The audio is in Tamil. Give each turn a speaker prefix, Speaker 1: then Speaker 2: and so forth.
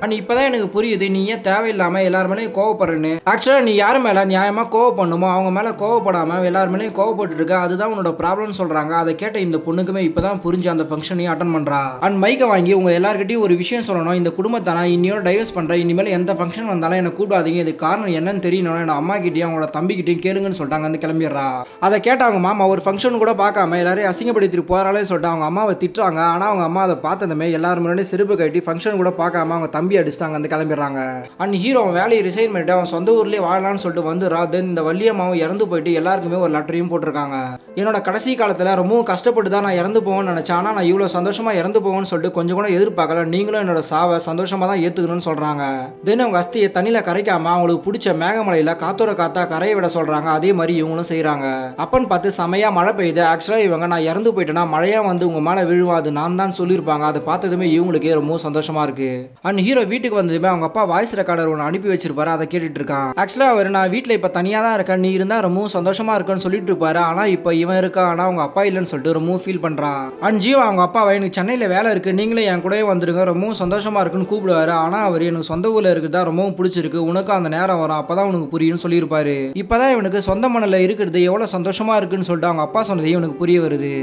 Speaker 1: அண்ட் இப்பதான் எனக்கு புரியுது நீ ஏன் தேவையில்லாம எல்லார் மேலேயும் கோவப்படுறேன்னு. ஆக்சுவலா நீ யார் மேல நியாயமா கோவப்படணுமோ அவங்க மேல கோவப்படாம எல்லார் மேலேயும் கோவப்பட்டு இருக்க, அதுதான் உன்னோட ப்ராப்ளம் சொல்றாங்க. அதை கேட்ட இந்த பொண்ணுக்குமே இப்பதான் புரிஞ்சு அந்த ஃபங்க்ஷனையும் அட்டன் பண்றா. அண்ட் மைக்கை வாங்கி உங்க எல்லார்கிட்டயும் ஒரு விஷயம் சொல்லணும், இந்த குடும்பத்தை நான் இன்னையோட டைவர்ஸ் பண்றேன், இனிமேல் எந்த ஃபங்க்ஷன் வந்தாலும் என்ன கூப்பிடாதீங்க, இது காரணம் என்னன்னு தெரியணும், என் அம்மா கிட்டயும் அவங்களோட தம்பிக்கிட்டையும் கேளுங்கன்னு சொல்லிட்டாங்க. வந்து கிளம்பிடுறா. அதை கேட்ட அவங்க மாமா ஒரு ஃபங்க்ஷன் கூட பார்க்காம எல்லாரையும் அசிங்கப்படுத்திட்டு போறாளே சொல்லிட்டு அவங்க அம்மாவை திட்டுறாங்க. ஆனா அவங்க அம்மா அதை பார்த்ததுமே எல்லாரும் முன்னாடி செருப்பு கட்டி ஃபங்க்ஷன் கூட பார்க்காம அவங்க தம்பி அடிச்சிட்டாங்க. வந்து கிளம்பிடுறாங்க. அண்ட் ஹீரோ அவன் வேலையை ரிசைன் பண்ணிட்டு அவன் சொந்த ஊர்லயே வாழலாம்னு சொல்லிட்டு வந்துடுறா. தென் இந்த வள்ளியம்மாவும் இறந்து போயிட்டு எல்லாருக்குமே ஒரு லெட்டரையும் போட்டிருக்காங்க. என்னோட கடைசி காலத்துல ரொம்பவும் கஷ்டப்பட்டு தான் நான் இறந்து போவேன்னு நினைச்சேன், ஆனா நான் இவ்வளவு சந்தோஷமா இறந்து போவேன்னு சொல்லிட்டு கொஞ்சம் கூட எதிர்பார்க்கல, நீங்களும் என்னோட சாவை சந்தோஷமா தான் ஏத்துக்கணும்னு சொல்றாங்க. தென் அவங்க அஸ்தியை தண்ணியில கரைக்காம அவங்களுக்கு பிடிச்ச மேகமலையில காத்தோட காத்தா கரையை விட சொல்றாங்க. அதே மாதிரி இவங்களும் செய்யறாங்க. அப்பன்னு பார்த்து செமையா மழை பெய்யுது. ஆக்சுவலா இவங்க நான் இறந்து போயிட்டேன்னா மழையா வந்து உங்க மேல விழுவாது நான் தான் சொல்லியிருப்பாங்க. அதை பார்த்ததுமே இவங்களுக்கே ரொம்ப சந்தோஷமா இருக்கு. அண்ட் ஹீரோ வீட்டுக்கு வந்ததுமே அவங்க அப்பா வாய்ஸ் ரெக்கார்டர் ஒன்று அனுப்பி வச்சிருப்பாரு. அதை கேட்டுட்டு இருக்கான். ஆக்சுவலா அவர் நான் வீட்டில் இப்போ தனியாக தான் இருக்கேன், நீ இருந்தா ரொம்ப சந்தோஷமா இருக்குன்னு சொல்லிட்டு இருப்பாரு. ஆனா இப்போ இவன் இருக்கா, ஆனா அவங்க அப்பா இல்லைன்னு சொல்லிட்டு ரொம்ப ஃபீல் பண்றான். அண்ட் ஜீவா அவங்க அப்பாவை எனக்கு சென்னையில் வேலை இருக்கு, நீங்களும் என் கூடவே வந்துருங்க, ரொம்பவும் சந்தோஷமா இருக்குன்னு கூப்பிடுவாரு. ஆனா அவர் எனக்கு சொந்த ஊர்ல இருக்குதா ரொம்பவும் பிடிச்சிருக்கு, உனக்கு அந்த நேரம் வரும் அப்பதான் உனக்கு புரியும்னு சொல்லியிருப்பாரு. இப்பதான் இவனுக்கு சொந்த மண்ணில் இருக்கிறது எவ்வளவு சந்தோஷமா இருக்குன்னு சொல்லிட்டு அவங்க அப்பா சொன்னதே இவனுக்கு புரிய வருது.